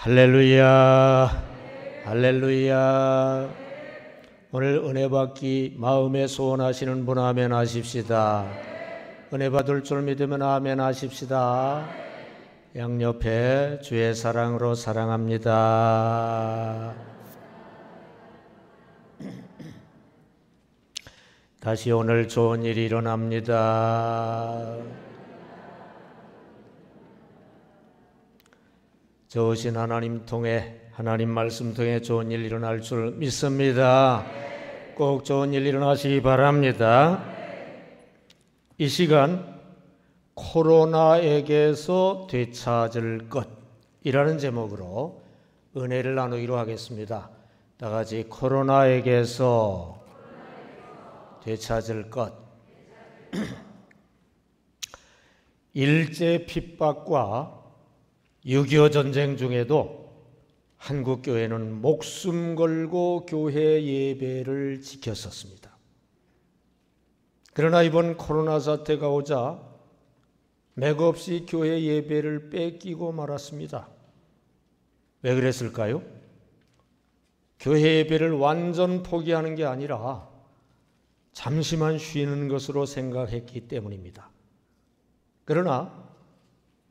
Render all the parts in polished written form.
할렐루야, 할렐루야. 오늘 은혜 받기 마음에 소원하시는 분 아멘 하십시다. 은혜 받을 줄 믿으면 아멘 하십시다. 양옆에 주의 사랑으로 사랑합니다. 다시 오늘 좋은 일이 일어납니다. 좋으신 하나님 통해, 하나님 말씀 통해 좋은 일 일어날 줄 믿습니다. 꼭 좋은 일 일어나시기 바랍니다. 이 시간 코로나에게서 되찾을 것이라는 제목으로 은혜를 나누기로 하겠습니다. 다 같이 코로나에게서 되찾을 것. 일제 핍박과 6.25 전쟁 중에도 한국교회는 목숨 걸고 교회 예배를 지켰었습니다. 그러나 이번 코로나 사태가 오자 맥없이 교회 예배를 뺏기고 말았습니다. 왜 그랬을까요? 교회 예배를 완전 포기하는 게 아니라 잠시만 쉬는 것으로 생각했기 때문입니다. 그러나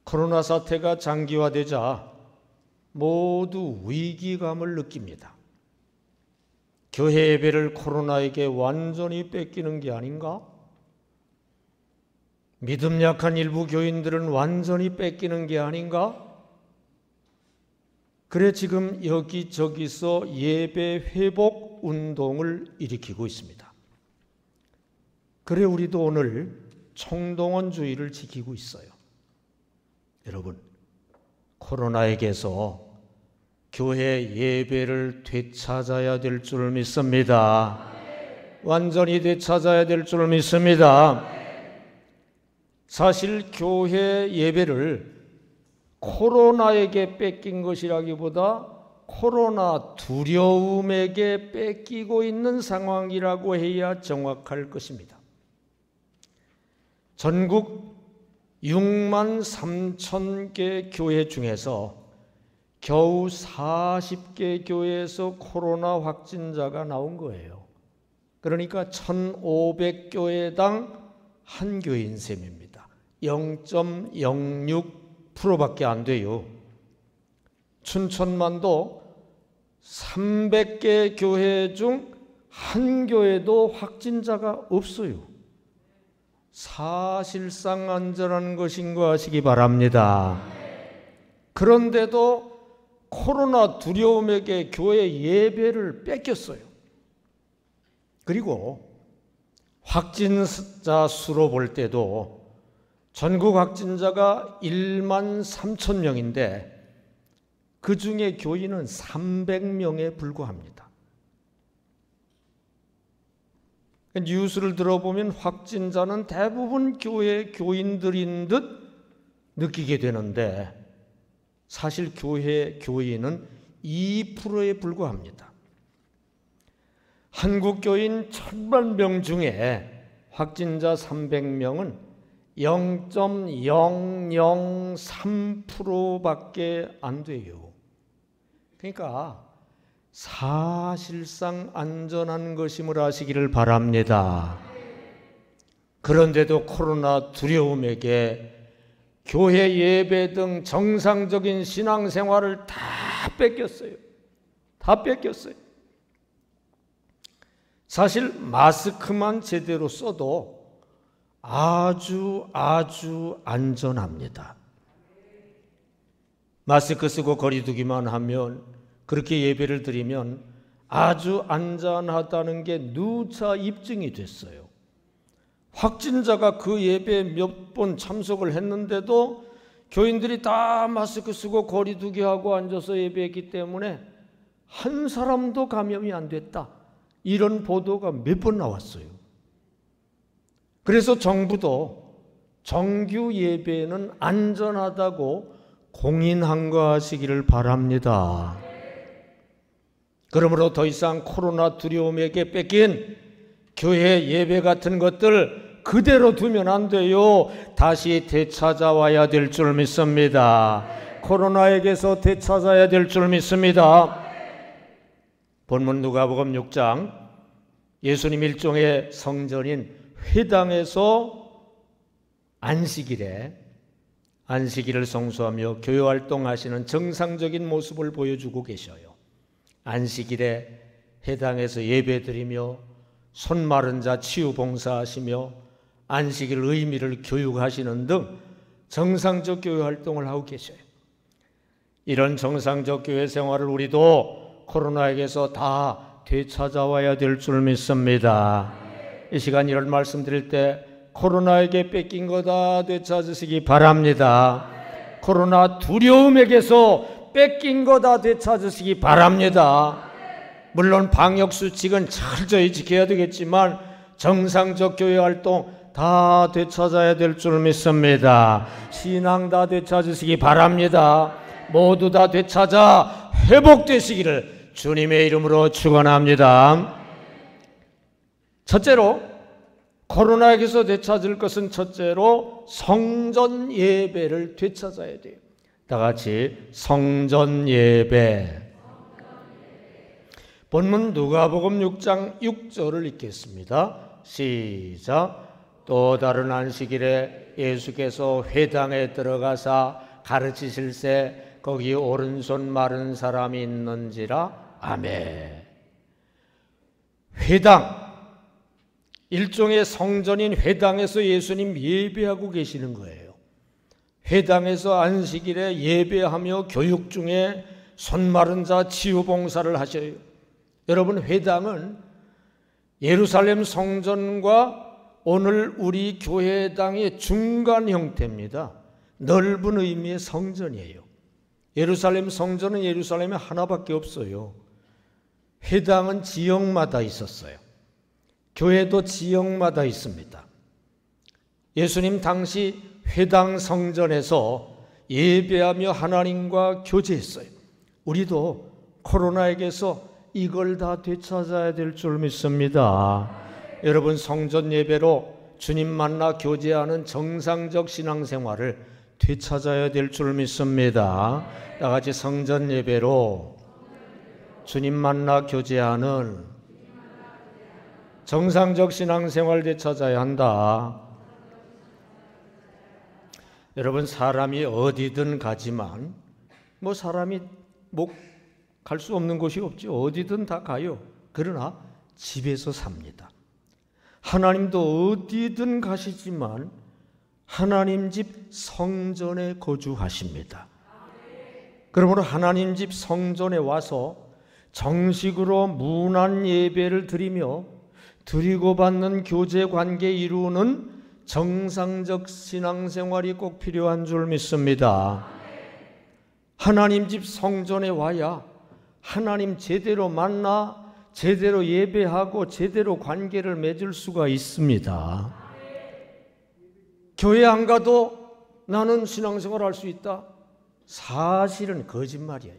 코로나 사태가 장기화되자 모두 위기감을 느낍니다. 교회 예배를 코로나에게 완전히 뺏기는 게 아닌가? 믿음 약한 일부 교인들은 완전히 뺏기는 게 아닌가? 그래 지금 여기저기서 예배 회복 운동을 일으키고 있습니다. 그래 우리도 오늘 총동원주의를 지키고 있어요. 여러분, 코로나에게서 교회 예배를 되찾아야 될 줄 믿습니다. 완전히 되찾아야 될 줄 믿습니다. 사실 교회 예배를 코로나에게 뺏긴 것이라기보다 코로나 두려움에게 뺏기고 있는 상황이라고 해야 정확할 것입니다. 전국 6만 3천 개 교회 중에서 겨우 40개 교회에서 코로나 확진자가 나온 거예요. 그러니까 1,500교회당 한 교인 셈입니다. 0.06%밖에 안 돼요. 춘천만도 300개 교회 중 한 교회도 확진자가 없어요. 사실상 안전한 것인 거 아시기 바랍니다. 그런데도 코로나 두려움에게 교회 예배를 뺏겼어요. 그리고 확진자 수로 볼 때도 전국 확진자가 1만 3천 명인데 그 중에 교인은 300명에 불과합니다. 뉴스를 들어보면 확진자는 대부분 교회 교인들인 듯 느끼게 되는데 사실 교회 교인은 2%에 불과합니다. 한국 교인 1,000만 명 중에 확진자 300명은 0.003%밖에 안 돼요. 그러니까 사실상 안전한 것임을 아시기를 바랍니다. 그런데도 코로나 두려움에게 교회 예배 등 정상적인 신앙생활을 다 뺏겼어요. 다 뺏겼어요. 사실 마스크만 제대로 써도 아주 안전합니다. 마스크 쓰고 거리 두기만 하면 그렇게 예배를 드리면 아주 안전하다는 게 누차 입증이 됐어요. 확진자가 그 예배에 몇 번 참석을 했는데도 교인들이 다 마스크 쓰고 거리 두기 하고 앉아서 예배했기 때문에 한 사람도 감염이 안 됐다. 이런 보도가 몇 번 나왔어요. 그래서 정부도 정규 예배는 안전하다고 공인한 거 하시기를 바랍니다. 그러므로 더 이상 코로나 두려움에게 뺏긴 교회 예배 같은 것들 그대로 두면 안 돼요. 다시 되찾아와야 될 줄 믿습니다. 코로나에게서 되찾아야 될 줄 믿습니다. 본문 누가복음 6장 예수님 일종의 성전인 회당에서 안식일을 성수하며 교회활동하시는 정상적인 모습을 보여주고 계셔요. 안식일에 회당에서 예배드리며 손 마른 자 치유 봉사하시며 안식일 의미를 교육하시는 등 정상적 교회 활동을 하고 계셔요. 이런 정상적 교회 생활을 우리도 코로나에게서 다 되찾아와야 될 줄 믿습니다. 이 시간 이런 말씀 드릴 때 코로나에게 뺏긴 거 다 되찾으시기 바랍니다. 코로나 두려움에게서 뺏긴 거 다 되찾으시기 바랍니다. 물론 방역수칙은 철저히 지켜야 되겠지만 정상적 교회 활동 다 되찾아야 될 줄 믿습니다. 신앙 다 되찾으시기 바랍니다. 모두 다 되찾아 회복되시기를 주님의 이름으로 축원합니다. 첫째로 코로나에게서 되찾을 것은 첫째로 성전 예배를 되찾아야 돼요. 다 같이 성전 예배. 본문 누가복음 6장 6절을 읽겠습니다. 시작. 또 다른 안식일에 예수께서 회당에 들어가사 가르치실새 거기 오른손 마른 사람이 있는지라. 아멘. 회당, 일종의 성전인 회당에서 예수님 예배하고 계시는 거예요. 회당에서 안식일에 예배하며 교육 중에 손 마른 자 치유 봉사를 하셔요. 여러분, 회당은 예루살렘 성전과 오늘 우리 교회당의 중간 형태입니다. 넓은 의미의 성전이에요. 예루살렘 성전은 예루살렘에 하나밖에 없어요. 회당은 지역마다 있었어요. 교회도 지역마다 있습니다. 예수님 당시 회당 성전에서 예배하며 하나님과 교제했어요. 우리도 코로나에게서 이걸 다 되찾아야 될 줄 믿습니다. 여러분, 성전 예배로 주님 만나 교제하는 정상적 신앙생활을 되찾아야 될 줄 믿습니다. 다 같이 성전 예배로 주님 만나 교제하는 정상적 신앙생활 되찾아야 한다. 여러분, 사람이 어디든 가지만 사람이 갈 수 없는 곳이 없죠. 어디든 다 가요. 그러나 집에서 삽니다. 하나님도 어디든 가시지만 하나님 집 성전에 거주하십니다. 그러므로 하나님 집 성전에 와서 정식으로 문안 예배를 드리며 드리고 받는 교제 관계 이루는 정상적 신앙생활이 꼭 필요한 줄 믿습니다. 하나님 집 성전에 와야 하나님 제대로 만나 제대로 예배하고 제대로 관계를 맺을 수가 있습니다. 교회 안 가도 나는 신앙생활 할 수 있다? 사실은 거짓말이에요.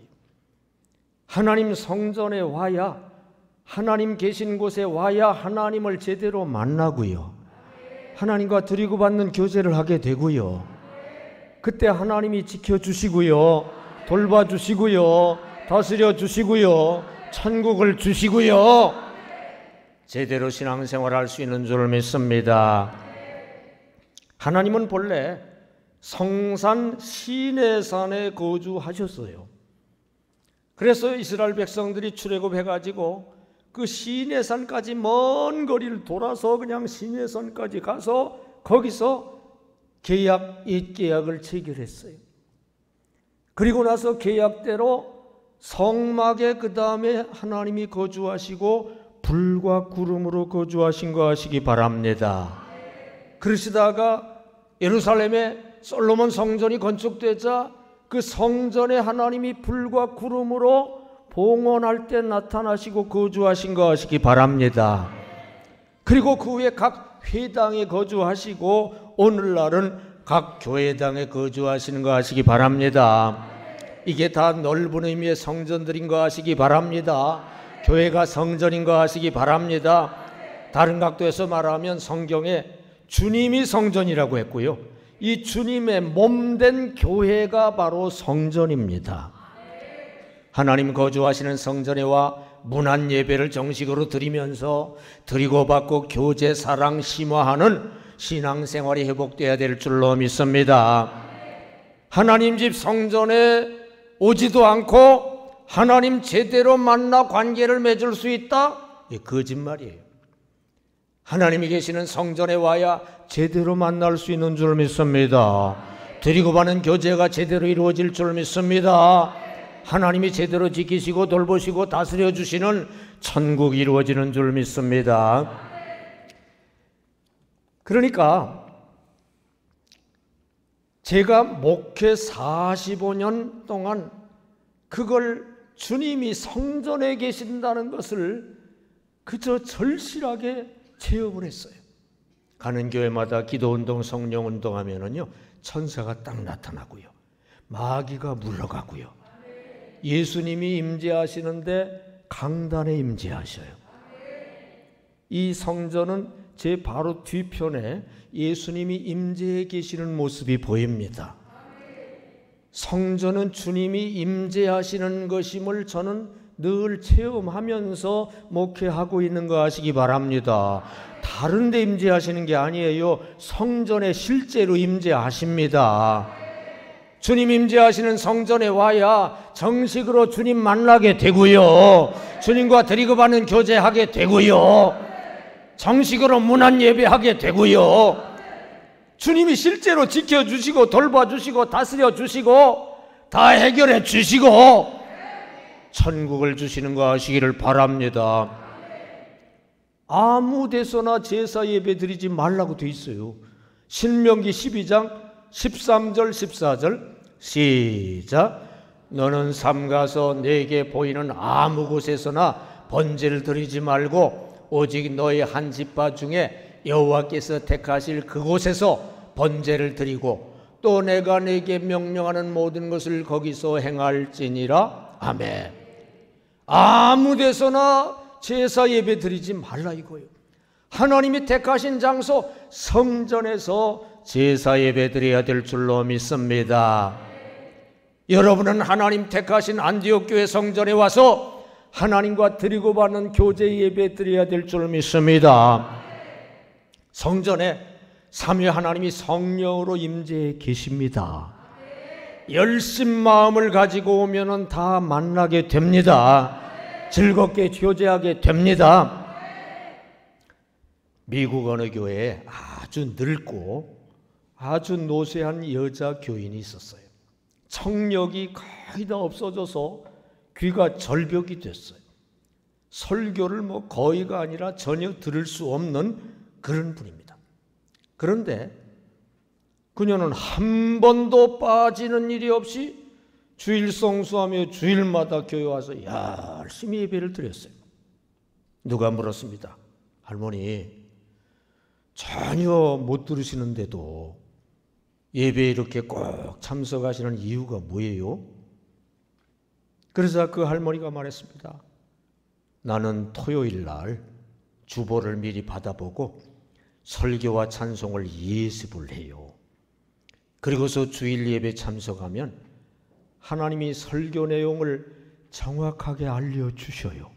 하나님 성전에 와야, 하나님 계신 곳에 와야 하나님을 제대로 만나고요. 하나님과 드리고 받는 교제를 하게 되고요. 그때 하나님이 지켜주시고요. 돌봐주시고요. 다스려 주시고요. 천국을 주시고요. 제대로 신앙생활 할 수 있는 줄 믿습니다. 하나님은 본래 성산 시내산에 거주하셨어요. 그래서 이스라엘 백성들이 출애굽해가지고 그 시내산까지 먼 거리를 돌아서 그냥 시내산까지 가서 거기서 옛계약을 체결했어요. 그리고 나서 계약대로 성막에 그 다음에 하나님이 거주하시고 불과 구름으로 거주하신 거 아시기 바랍니다. 그러시다가 예루살렘에 솔로몬 성전이 건축되자 그 성전에 하나님이 불과 구름으로 봉헌할 때 나타나시고 거주하신 거 아시기 바랍니다. 그리고 그 후에 각 회당에 거주하시고 오늘날은 각 교회당에 거주하시는 거 아시기 바랍니다. 이게 다 넓은 의미의 성전들인 거 아시기 바랍니다. 교회가 성전인 거 아시기 바랍니다. 다른 각도에서 말하면 성경에 주님이 성전이라고 했고요, 이 주님의 몸된 교회가 바로 성전입니다. 하나님 거주하시는 성전에 와 문안 예배를 정식으로 드리면서 드리고 받고 교제, 사랑, 심화하는 신앙생활이 회복되어야 될 줄로 믿습니다. 하나님 집 성전에 오지도 않고 하나님 제대로 만나 관계를 맺을 수 있다? 이 거짓말이에요. 하나님이 계시는 성전에 와야 제대로 만날 수 있는 줄 믿습니다. 드리고 받는 교제가 제대로 이루어질 줄 믿습니다. 하나님이 제대로 지키시고 돌보시고 다스려 주시는 천국이 이루어지는 줄 믿습니다. 그러니까 제가 목회 45년 동안 그걸 주님이 성전에 계신다는 것을 그저 절실하게 체험을 했어요. 가는 교회마다 기도운동, 성령운동 하면은요, 천사가 딱 나타나고요, 마귀가 물러가고요, 예수님이 임재하시는데 강단에 임재하셔요. 이 성전은 제 바로 뒤편에 예수님이 임재해 계시는 모습이 보입니다. 성전은 주님이 임재하시는 것임을 저는 늘 체험하면서 목회하고 있는 거 아시기 바랍니다. 다른 데 임재하시는 게 아니에요. 성전에 실제로 임재하십니다. 주님 임재하시는 성전에 와야 정식으로 주님 만나게 되고요, 주님과 드리고 받는 교제하게 되고요, 정식으로 문안 예배하게 되고요, 주님이 실제로 지켜주시고 돌봐주시고 다스려 주시고 다 해결해 주시고 천국을 주시는 거 아시기를 바랍니다. 아무 데서나 제사 예배 드리지 말라고 돼 있어요. 신명기 12장 13절 14절 시작. 너는 삼가서 내게 보이는 아무 곳에서나 번제를 드리지 말고 오직 너의 한 집파 중에 여호와께서 택하실 그곳에서 번제를 드리고 또 내가 내게 명령하는 모든 것을 거기서 행할지니라. 아멘. 아무 데서나 제사 예배 드리지 말라 이거예요. 하나님이 택하신 장소 성전에서 제사 예배 드려야 될 줄로 믿습니다. 여러분은 하나님 택하신 안디옥 교회 성전에 와서 하나님과 드리고 받는 교제 예배 드려야 될 줄 믿습니다. 성전에 삼위 하나님이 성령으로 임재해 계십니다. 열심 마음을 가지고 오면은 다 만나게 됩니다. 즐겁게 교제하게 됩니다. 미국 어느 교회에 아주 늙고 아주 노쇠한 여자 교인이 있었어요. 청력이 거의 다 없어져서 귀가 절벽이 됐어요. 설교를 거의가 아니라 전혀 들을 수 없는 그런 분입니다. 그런데 그녀는 한 번도 빠지는 일이 없이 주일 성수하며 주일마다 교회 와서 열심히 예배를 드렸어요. 누가 물었습니다. 할머니, 전혀 못 들으시는데도 예배에 이렇게 꼭 참석하시는 이유가 뭐예요? 그래서 그 할머니가 말했습니다. 나는 토요일 날 주보를 미리 받아보고 설교와 찬송을 예습을 해요. 그리고서 주일 예배 참석하면 하나님이 설교 내용을 정확하게 알려주셔요.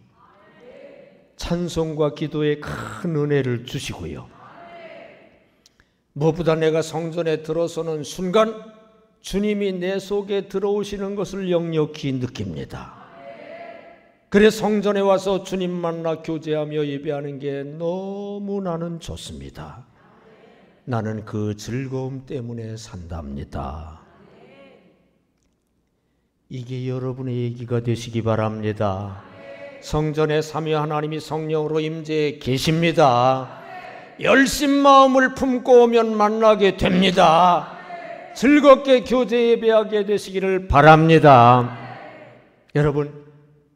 찬송과 기도에 큰 은혜를 주시고요. 무엇보다 내가 성전에 들어서는 순간 주님이 내 속에 들어오시는 것을 역력히 느낍니다. 그래 성전에 와서 주님 만나 교제하며 예배하는 게 너무 나는 좋습니다. 나는 그 즐거움 때문에 산답니다. 이게 여러분의 얘기가 되시기 바랍니다. 성전에 삼위 하나님이 성령으로 임재해 계십니다. 열심 마음을 품고 오면 만나게 됩니다. 즐겁게 교제 예배하게 되시기를 바랍니다. 여러분,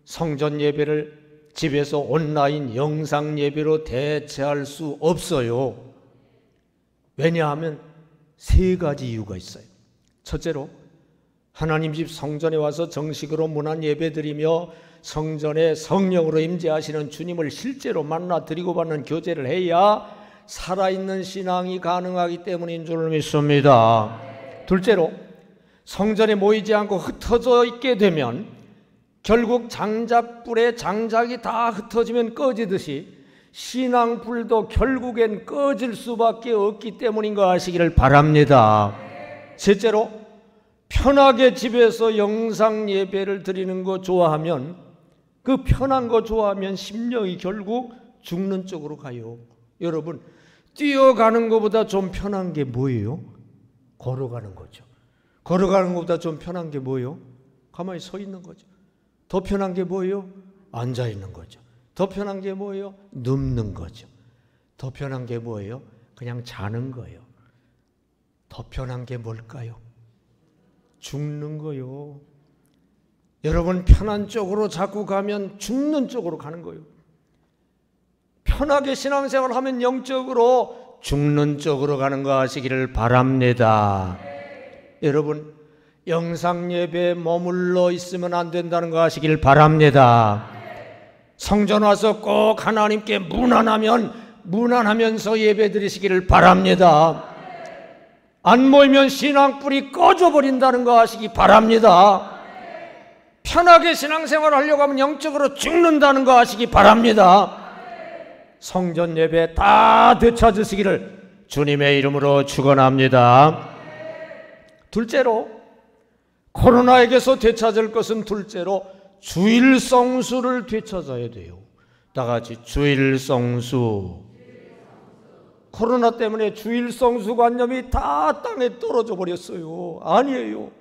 성전 예배를 집에서 온라인 영상 예배로 대체할 수 없어요. 왜냐하면 세 가지 이유가 있어요. 첫째로 하나님 집 성전에 와서 정식으로 문안 예배 드리며 성전에 성령으로 임재하시는 주님을 실제로 만나 드리고 받는 교제를 해야 살아있는 신앙이 가능하기 때문인 줄 믿습니다. 둘째로, 성전에 모이지 않고 흩어져 있게 되면 결국 장작불에 장작이 다 흩어지면 꺼지듯이 신앙불도 결국엔 꺼질 수밖에 없기 때문인 거 아시기를 바랍니다. 셋째로, 편하게 집에서 영상 예배를 드리는 거 좋아하면, 그 편한 거 좋아하면 심령이 결국 죽는 쪽으로 가요. 여러분, 뛰어가는 것보다 좀 편한 게 뭐예요? 걸어가는 거죠. 걸어가는 것보다 좀 편한 게 뭐예요? 가만히 서 있는 거죠. 더 편한 게 뭐예요? 앉아 있는 거죠. 더 편한 게 뭐예요? 눕는 거죠. 더 편한 게 뭐예요? 그냥 자는 거예요. 더 편한 게 뭘까요? 죽는 거요. 여러분, 편한 쪽으로 자꾸 가면 죽는 쪽으로 가는 거예요. 편하게 신앙생활을 하면 영적으로 죽는 쪽으로 가는 거 아시기를 바랍니다. 여러분, 영상 예배에 머물러 있으면 안 된다는 거 아시길 바랍니다. 성전 와서 꼭 하나님께 문안하면서 예배 드리시기를 바랍니다. 안 모이면 신앙불이 꺼져버린다는 거 아시기 바랍니다. 편하게 신앙생활을 하려고 하면 영적으로 죽는다는 거 아시기 바랍니다. 성전 예배 다 되찾으시기를 주님의 이름으로 축원합니다. 둘째로, 코로나에게서 되찾을 것은 둘째로 주일 성수를 되찾아야 돼요. 다 같이 주일 성수. 코로나 때문에 주일 성수 관념이 다 땅에 떨어져 버렸어요. 아니에요.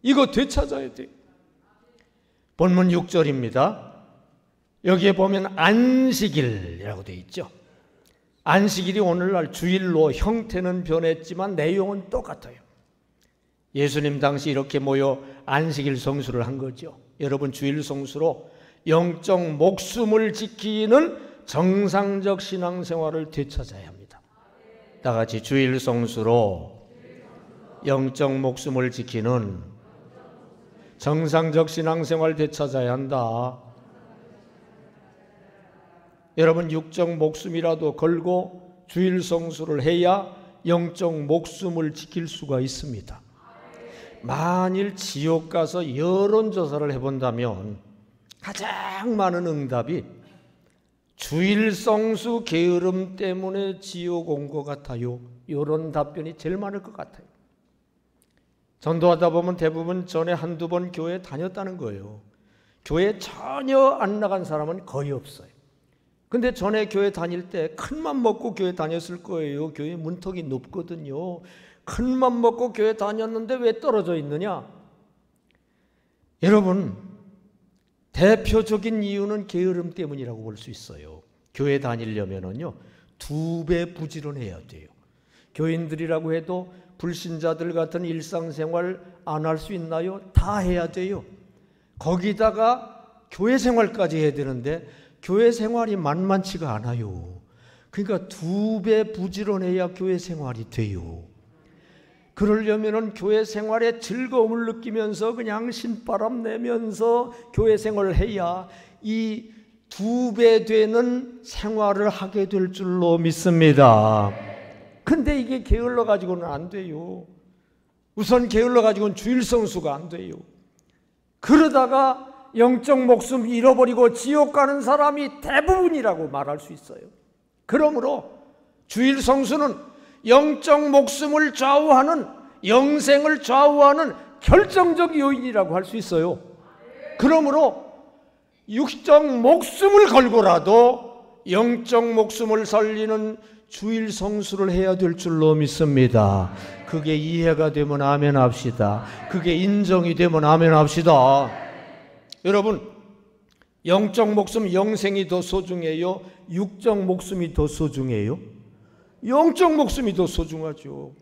이거 되찾아야 돼요. 본문 6절입니다. 여기에 보면 안식일이라고 되어 있죠. 안식일이 오늘날 주일로 형태는 변했지만 내용은 똑같아요. 예수님 당시 이렇게 모여 안식일 성수를 한 거죠. 여러분, 주일 성수로 영적 목숨을 지키는 정상적 신앙생활을 되찾아야 합니다. 다 같이 주일 성수로 영적 목숨을 지키는 정상적 신앙생활 되찾아야 한다. 여러분, 육적 목숨이라도 걸고 주일 성수를 해야 영적 목숨을 지킬 수가 있습니다. 만일 지옥 가서 여론조사를 해본다면 가장 많은 응답이 주일 성수 게으름 때문에 지옥 온 것 같아요. 이런 답변이 제일 많을 것 같아요. 전도하다 보면 대부분 전에 한두 번 교회 다녔다는 거예요. 교회 전혀 안 나간 사람은 거의 없어요. 근데 전에 교회 다닐 때 큰맘 먹고 교회 다녔을 거예요. 교회 문턱이 높거든요. 큰맘 먹고 교회 다녔는데 왜 떨어져 있느냐? 여러분, 대표적인 이유는 게으름 때문이라고 볼 수 있어요. 교회 다니려면은요, 2배 부지런해야 돼요. 교인들이라고 해도 불신자들 같은 일상생활 안 할 수 있나요? 다 해야 돼요. 거기다가 교회 생활까지 해야 되는데 교회 생활이 만만치가 않아요. 그러니까 2배 부지런해야 교회 생활이 돼요. 그러려면은 교회 생활에 즐거움을 느끼면서 그냥 신바람 내면서 교회 생활을 해야 이 2배 되는 생활을 하게 될 줄로 믿습니다. 근데 이게 게을러 가지고는 안 돼요. 우선 게을러 가지고는 주일 성수가 안 돼요. 그러다가 영적 목숨 잃어버리고 지옥 가는 사람이 대부분이라고 말할 수 있어요. 그러므로 주일 성수는 영적 목숨을 좌우하는, 영생을 좌우하는 결정적 요인이라고 할 수 있어요. 그러므로 육적 목숨을 걸고라도 영적 목숨을 살리는 주일 성수를 해야 될 줄로 믿습니다. 그게 이해가 되면 아멘 합시다. 그게 인정이 되면 아멘 합시다. 여러분, 영적 목숨, 영생이 더 소중해요? 육적 목숨이 더 소중해요? 영적 목숨이 더 소중하죠.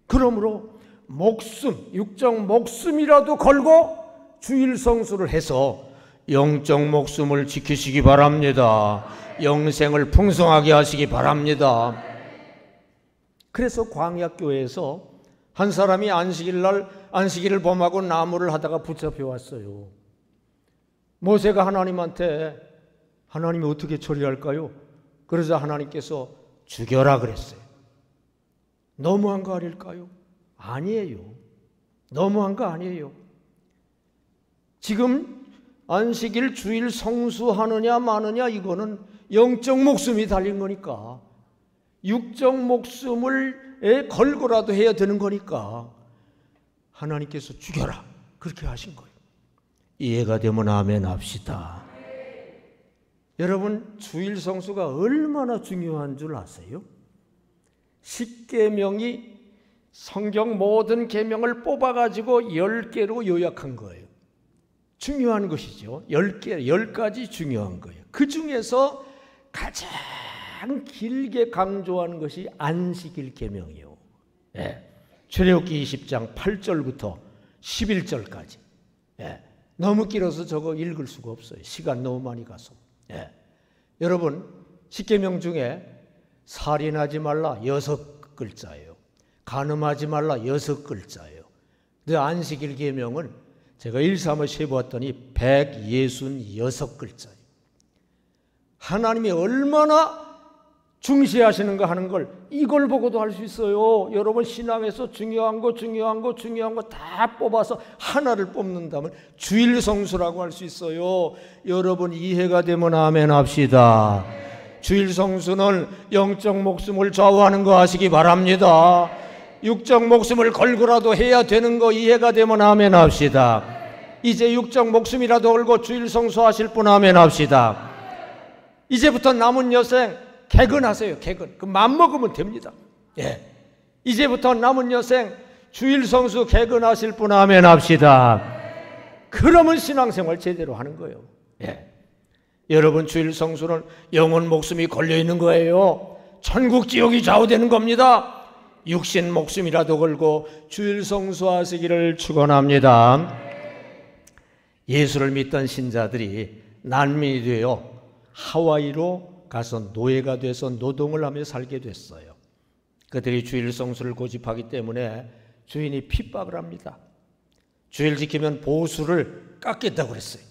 그러므로 목숨, 육적 목숨이라도 걸고 주일 성수를 해서 영적 목숨을 지키시기 바랍니다. 영생을 풍성하게 하시기 바랍니다. 그래서 광야교회에서 한 사람이 안식일날 안식일을 범하고 나무를 하다가 붙잡혀 왔어요. 모세가 하나님한테, 하나님이 어떻게 처리할까요? 그러자 하나님께서 죽여라 그랬어요. 너무한 거 아닐까요? 아니에요. 너무한 거 아니에요. 지금 안식일 주일 성수하느냐 마느냐 이거는 영적 목숨이 달린 거니까, 육적 목숨을 걸고라도 해야 되는 거니까 하나님께서 죽여라 그렇게 하신 거예요. 이해가 되면 아멘 합시다. 여러분, 주일 성수가 얼마나 중요한 줄 아세요? 10계명이 성경 모든 계명을 뽑아가지고 10개로 요약한 거예요. 중요한 것이죠. 10가지 중요한 거예요. 그 중에서 가장 길게 강조하는 것이 안식일 계명이요. 출애굽기 20장 8절부터 11절까지. 너무 길어서 저거 읽을 수가 없어요. 시간 너무 많이 가서. 여러분, 10계명 중에 살인하지 말라 6글자예요. 간음하지 말라 6글자예요. 근데 안식일 계명은 제가 일삼을 세보았더니 166글자예요. 하나님이 얼마나 중시하시는가 하는 걸 이걸 보고도 알 수 있어요. 여러분, 신앙에서 중요한 거 다 뽑아서 하나를 뽑는다면 주일 성수라고 할 수 있어요. 여러분, 이해가 되면 아멘 합시다. 주일 성수는 영적 목숨을 좌우하는 거 아시기 바랍니다. 육적 목숨을 걸고라도 해야 되는 거 이해가 되면 아멘 합시다. 이제 육적 목숨이라도 걸고 주일 성수하실 분 아멘 합시다. 이제부터 남은 여생 개근하세요. 개근. 그 맘먹으면 됩니다. 이제부터 남은 여생 주일 성수 개근하실 분 아멘 합시다. 그러면 신앙생활 제대로 하는 거예요. 여러분, 주일 성수는 영혼 목숨이 걸려있는 거예요. 천국 지옥이 좌우되는 겁니다. 육신 목숨이라도 걸고 주일 성수하시기를 축원합니다. 예수를 믿던 신자들이 난민이 되어 하와이로 가서 노예가 돼서 노동을 하며 살게 됐어요. 그들이 주일 성수를 고집하기 때문에 주인이 핍박을 합니다. 주일 지키면 보수를 깎겠다고 그랬어요.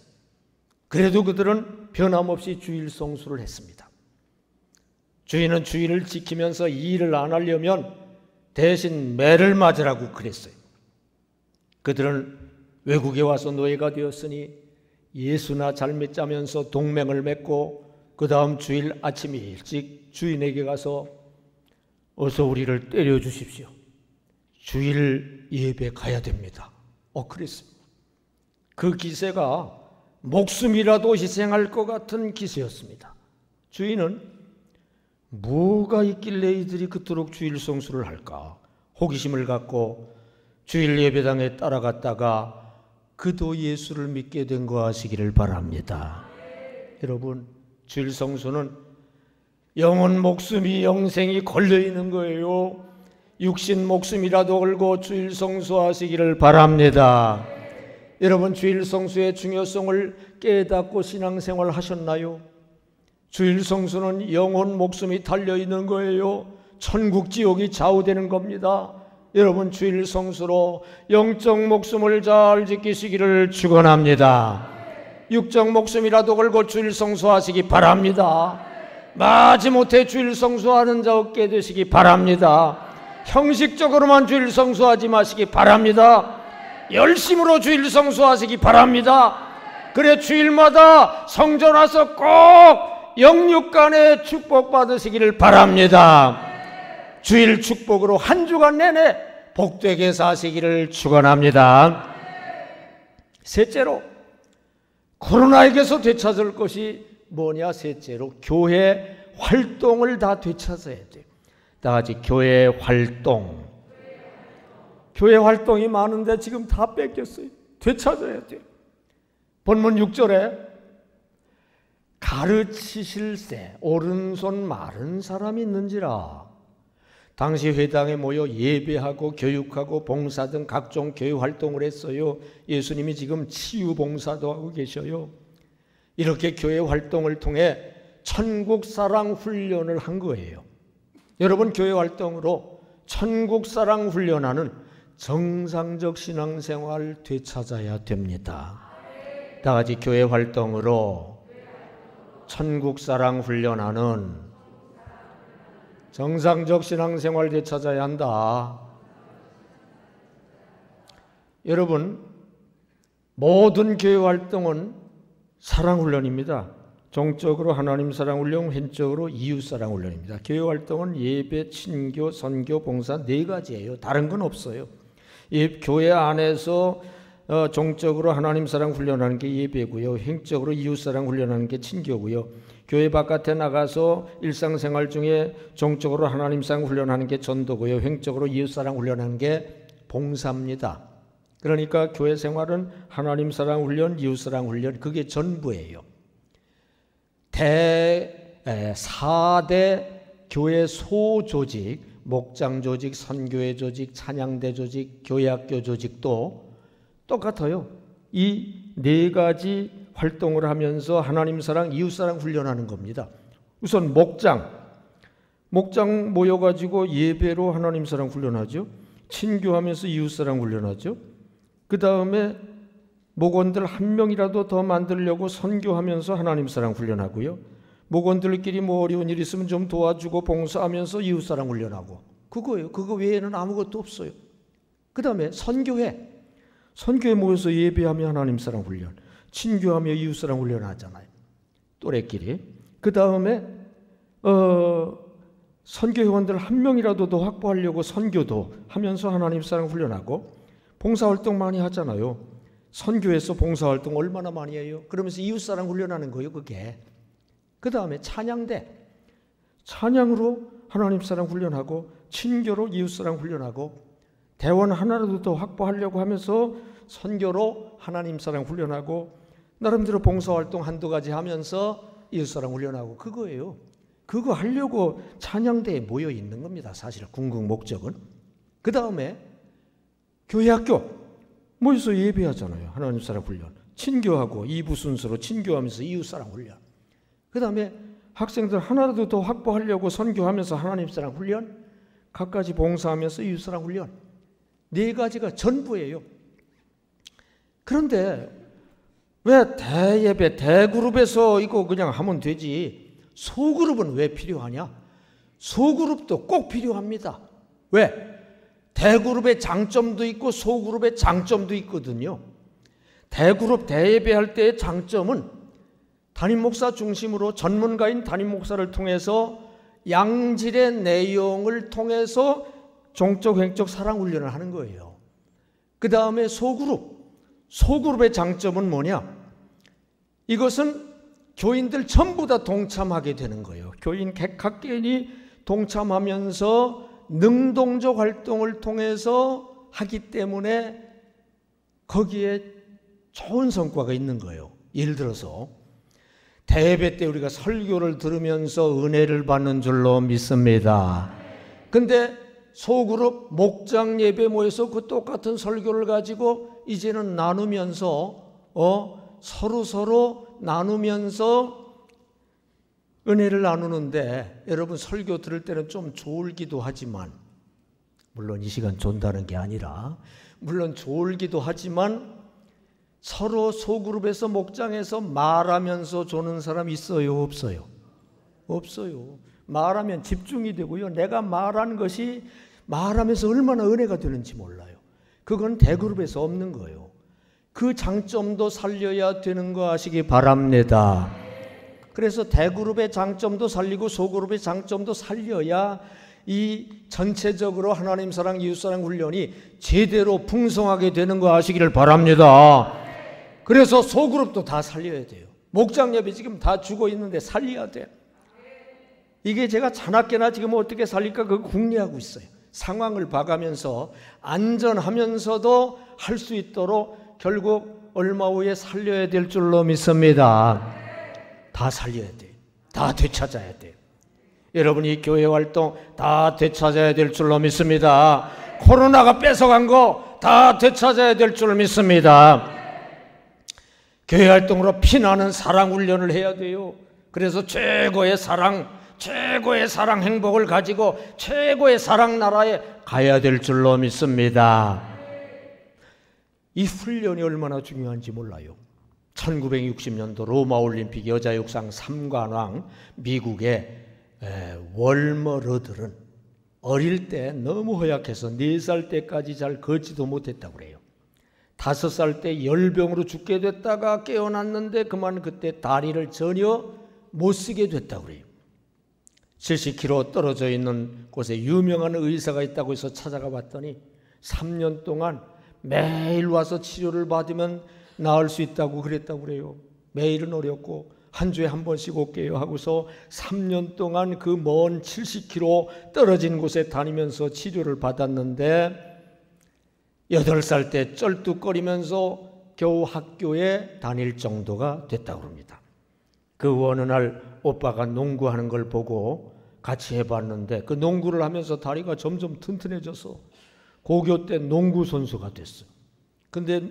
그래도 그들은 변함없이 주일 성수를 했습니다. 주인은 주일을 지키면서 이 일을 안 하려면 대신 매를 맞으라고 그랬어요. 그들은 외국에 와서 노예가 되었으니 예수나 잘 믿자면서 동맹을 맺고 그 다음 주일 아침 일찍 주인에게 가서 어서 우리를 때려 주십시오. 주일 예배 가야 됩니다. 그랬어요. 그 기세가 목숨이라도 희생할 것 같은 기세였습니다. 주인은 뭐가 있길래 이들이 그토록 주일 성수를 할까 호기심을 갖고 주일 예배당에 따라갔다가 그도 예수를 믿게 된 거 아시기를 바랍니다. 여러분, 주일 성수는 영혼 목숨이 영생이 걸려있는 거예요. 육신 목숨이라도 걸고 주일 성수하시기를 바랍니다. 여러분, 주일 성수의 중요성을 깨닫고 신앙생활 하셨나요? 주일 성수는 영혼 목숨이 달려있는 거예요. 천국 지옥이 좌우되는 겁니다. 여러분, 주일 성수로 영적 목숨을 잘 지키시기를 축원합니다. 육적 목숨이라도 걸고 주일 성수하시기 바랍니다. 마지못해 주일 성수하는 자 없게 되시기 바랍니다. 형식적으로만 주일 성수하지 마시기 바랍니다. 열심으로 주일 성수하시기 바랍니다. 그래 주일마다 성전 와서 꼭 영육간에 축복 받으시기를 바랍니다. 주일 축복으로 한 주간 내내 복되게 사시기를 축원합니다. 셋째로, 코로나에게서 되찾을 것이 뭐냐? 셋째로, 교회 활동을 다 되찾아야 돼요. 다 같이 교회 활동. 교회 활동이 많은데 지금 다 뺏겼어요. 되찾아야 돼요. 본문 6절에 가르치실세 오른손 마른 사람이 있는지라. 당시 회당에 모여 예배하고 교육하고 봉사 등 각종 교회 활동을 했어요. 예수님이 지금 치유 봉사도 하고 계셔요. 이렇게 교회 활동을 통해 천국사랑 훈련을 한 거예요. 여러분, 교회 활동으로 천국사랑 훈련하는 정상적 신앙생활 되찾아야 됩니다. 다 같이 교회 활동으로 천국사랑 훈련하는 정상적 신앙생활 되찾아야 한다. 여러분, 모든 교회 활동은 사랑훈련입니다. 종적으로 하나님 사랑훈련, 왼쪽으로 이웃사랑훈련입니다. 교회 활동은 예배, 친교, 선교, 봉사 4가지예요. 다른 건 없어요. 교회 안에서 종적으로 하나님 사랑 훈련하는 게 예배고요. 행적으로 이웃사랑 훈련하는 게 친교고요. 교회 바깥에 나가서 일상생활 중에 종적으로 하나님 사랑 훈련하는 게 전도고요. 행적으로 이웃사랑 훈련하는 게 봉사입니다. 그러니까 교회 생활은 하나님 사랑 훈련, 이웃사랑 훈련, 그게 전부예요. 4대 교회 소조직, 목장 조직, 선교회 조직, 찬양대 조직, 교회학교 조직도 똑같아요. 이 4가지 활동을 하면서 하나님 사랑, 이웃 사랑 훈련하는 겁니다. 우선 목장 모여가지고 예배로 하나님 사랑 훈련하죠. 친교하면서 이웃 사랑 훈련하죠. 그 다음에 목원들 한 명이라도 더 만들려고 선교하면서 하나님 사랑 훈련하고요. 목원들끼리 뭐 어려운 일 있으면 좀 도와주고 봉사하면서 이웃 사랑 훈련하고, 그거예요. 그거 외에는 아무것도 없어요. 그 다음에 선교에 모여서 예배하며 하나님 사랑 훈련, 친교하며 이웃 사랑 훈련하잖아요. 또래끼리. 그 다음에 선교회원들 한 명이라도 더 확보하려고 선교도 하면서 하나님 사랑 훈련하고, 봉사활동 많이 하잖아요. 선교에서 봉사활동 얼마나 많이 해요. 그러면서 이웃사랑 훈련하는 거예요, 그게. 그 다음에 찬양으로 하나님 사랑 훈련하고, 친교로 이웃사랑 훈련하고, 대원 하나라도 더 확보하려고 하면서 선교로 하나님 사랑 훈련하고, 나름대로 봉사활동 한두 가지 하면서 이웃사랑 훈련하고, 그거예요. 그거 하려고 찬양대에 모여 있는 겁니다, 사실 궁극 목적은. 그 다음에 교회학교 모여서 예배하잖아요. 하나님 사랑 훈련. 친교하고 2부 순서로 친교하면서 이웃사랑 훈련. 그 다음에 학생들 하나라도 더 확보하려고 선교하면서 하나님 사랑 훈련. 각가지 봉사하면서 이웃사랑 훈련. 4가지가 전부예요. 그런데 왜 대예배, 대그룹에서 이거 그냥 하면 되지, 소그룹은 왜 필요하냐? 소그룹도 꼭 필요합니다. 왜? 대그룹의 장점도 있고 소그룹의 장점도 있거든요. 대그룹, 대예배할 때의 장점은 담임 목사 중심으로 전문가인 담임 목사를 통해서 양질의 내용을 통해서 종적, 행적 사랑 훈련을 하는 거예요. 그 다음에 소그룹의 장점은 뭐냐? 이것은 교인들 전부 다 동참하게 되는 거예요. 교인 각 개인이 동참하면서 능동적 활동을 통해서 하기 때문에 거기에 좋은 성과가 있는 거예요. 예를 들어서 대예배 때 우리가 설교를 들으면서 은혜를 받는 줄로 믿습니다. 근데 소그룹 목장 예배 모여서 그 똑같은 설교를 가지고 이제는 나누면서 서로 나누면서 은혜를 나누는데, 여러분 설교 들을 때는 좀 졸기도 하지만, 물론 이 시간 존다는 게 아니라 물론 졸기도 하지만, 서로 소그룹에서 목장에서 말하면서 조는 사람 있어요, 없어요? 없어요. 말하면 집중이 되고요. 내가 말한 것이 말하면서 얼마나 은혜가 되는지 몰라요. 그건 대그룹에서 없는 거예요. 그 장점도 살려야 되는 거 아시기 바랍니다. 그래서 대그룹의 장점도 살리고 소그룹의 장점도 살려야 이 전체적으로 하나님 사랑, 이웃 사랑 훈련이 제대로 풍성하게 되는 거 아시기를 바랍니다. 그래서 소그룹도 다 살려야 돼요. 목장 예배 지금 다 죽어 있는데 살려야 돼. 이게 제가 자나깨나 지금 어떻게 살릴까 그거 궁리하고 있어요. 상황을 봐가면서 안전하면서도 할 수 있도록 결국 얼마 후에 살려야 될 줄로 믿습니다. 다 살려야 돼요. 다 되찾아야 돼요. 여러분이 교회 활동 다 되찾아야 될 줄로 믿습니다. 코로나가 뺏어간 거 다 되찾아야 될 줄 믿습니다. 교회 활동으로 피나는 사랑 훈련을 해야 돼요. 그래서 최고의 사랑 행복을 가지고 최고의 사랑 나라에 가야 될 줄로 믿습니다. 이 훈련이 얼마나 중요한지 몰라요. 1960년도 로마 올림픽 여자 육상 3관왕 미국의 월머러들은 어릴 때 너무 허약해서 4살 때까지 잘 걷지도 못했다고 그래요. 5살 때 열병으로 죽게 됐다가 깨어났는데 그만 그때 다리를 전혀 못 쓰게 됐다고 그래요. 70km 떨어져 있는 곳에 유명한 의사가 있다고 해서 찾아가 봤더니 3년 동안 매일 와서 치료를 받으면 나을 수 있다고 그랬다고 그래요. 매일은 어렵고 한 주에 한 번씩 올게요 하고서 3년 동안 그 먼 70km 떨어진 곳에 다니면서 치료를 받았는데 8살 때 쩔뚝거리면서 겨우 학교에 다닐 정도가 됐다고 합니다. 그 어느 날 오빠가 농구하는 걸 보고 같이 해봤는데 그 농구를 하면서 다리가 점점 튼튼해져서 고교 때 농구 선수가 됐어요. 근데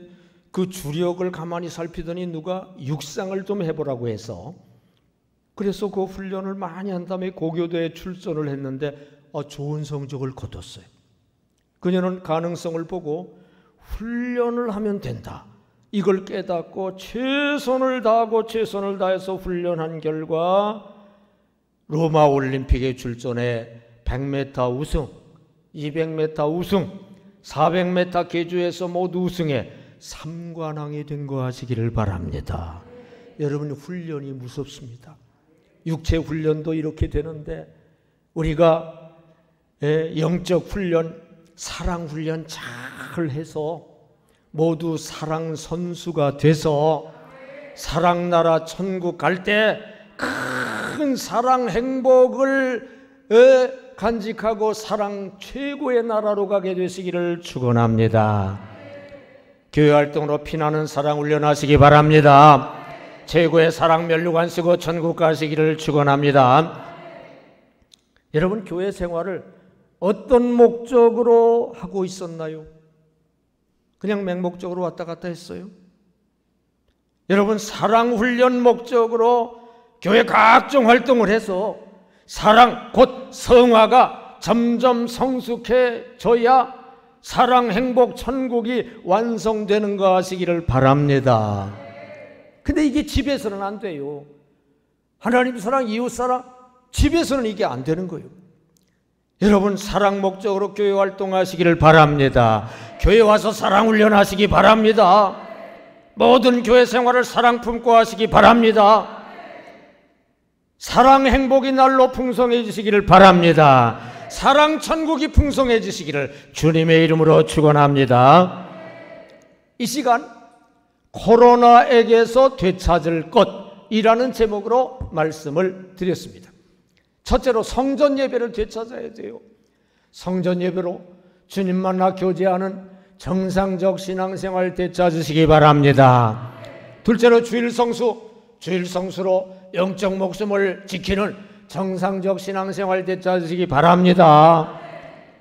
그 주력을 가만히 살피더니 누가 육상을 좀 해보라고 해서 그래서 그 훈련을 많이 한 다음에 고교대에 출전을 했는데 좋은 성적을 거뒀어요. 그녀는 가능성을 보고 훈련을 하면 된다. 이걸 깨닫고 최선을 다해서 훈련한 결과 로마 올림픽에 출전해 100m 우승, 200m 우승, 400m 계주에서 모두 우승해 3관왕이 된 거 하시기를 바랍니다. 여러분, 훈련이 무섭습니다. 육체 훈련도 이렇게 되는데 우리가 영적 훈련, 사랑 훈련 잘 해서 모두 사랑 선수가 돼서 사랑 나라 천국 갈 때 큰 사랑 행복을 간직하고 사랑 최고의 나라로 가게 되시기를 축원합니다. 교회 활동으로 피나는 사랑 훈련하시기 바랍니다. 최고의 사랑 면류관 쓰고 천국 가시기를 축원합니다. 여러분, 교회 생활을 어떤 목적으로 하고 있었나요? 그냥 맹목적으로 왔다 갔다 했어요? 여러분, 사랑 훈련 목적으로 교회 각종 활동을 해서 사랑 곧 성화가 점점 성숙해져야 사랑 행복 천국이 완성되는 거 하시기를 바랍니다. 근데 이게 집에서는 안 돼요. 하나님 사랑, 이웃 사랑, 집에서는 이게 안 되는 거예요. 여러분, 사랑 목적으로 교회 활동하시기를 바랍니다. 교회 와서 사랑 훈련하시기 바랍니다. 모든 교회 생활을 사랑 품고 하시기 바랍니다. 사랑 행복이 날로 풍성해지시기를 바랍니다. 사랑 천국이 풍성해지시기를 주님의 이름으로 축원합니다. 이 시간 코로나에게서 되찾을 것이라는 제목으로 말씀을 드렸습니다. 첫째로 성전 예배를 되찾아야 돼요. 성전 예배로 주님 만나 교제하는 정상적 신앙생활 되찾으시기 바랍니다. 둘째로 주일 성수로 영적 목숨을 지키는 정상적 신앙생활 되찾으시기 바랍니다.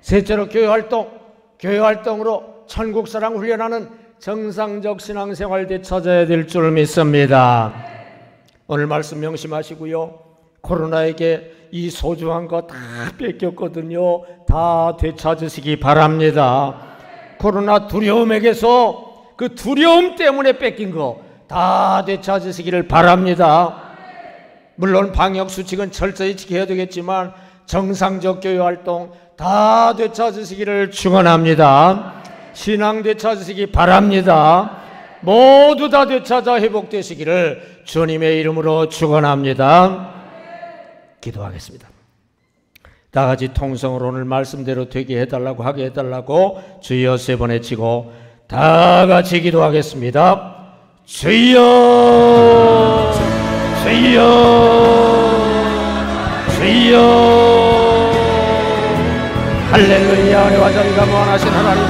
셋째로 교회 활동으로 천국 사랑 훈련하는 정상적 신앙생활 되찾아야 될 줄 믿습니다. 오늘 말씀 명심하시고요. 코로나에게 이 소중한 거 다 뺏겼거든요. 다 되찾으시기 바랍니다. 코로나 두려움에게서 그 두려움 때문에 뺏긴 거 다 되찾으시기를 바랍니다. 물론 방역수칙은 철저히 지켜야 되겠지만 정상적 교회 활동 다 되찾으시기를 축원합니다. 신앙 되찾으시기 바랍니다. 모두 다 되찾아 회복되시기를 주님의 이름으로 축원합니다. 기도하겠습니다. 다 같이 통성으로 오늘 말씀대로 되게 해달라고 하게 해달라고 주여 3번 외치고 다 같이 기도하겠습니다. 주여 주여 주여 할렐루야. 은혜와 자비가 무한하신 하나님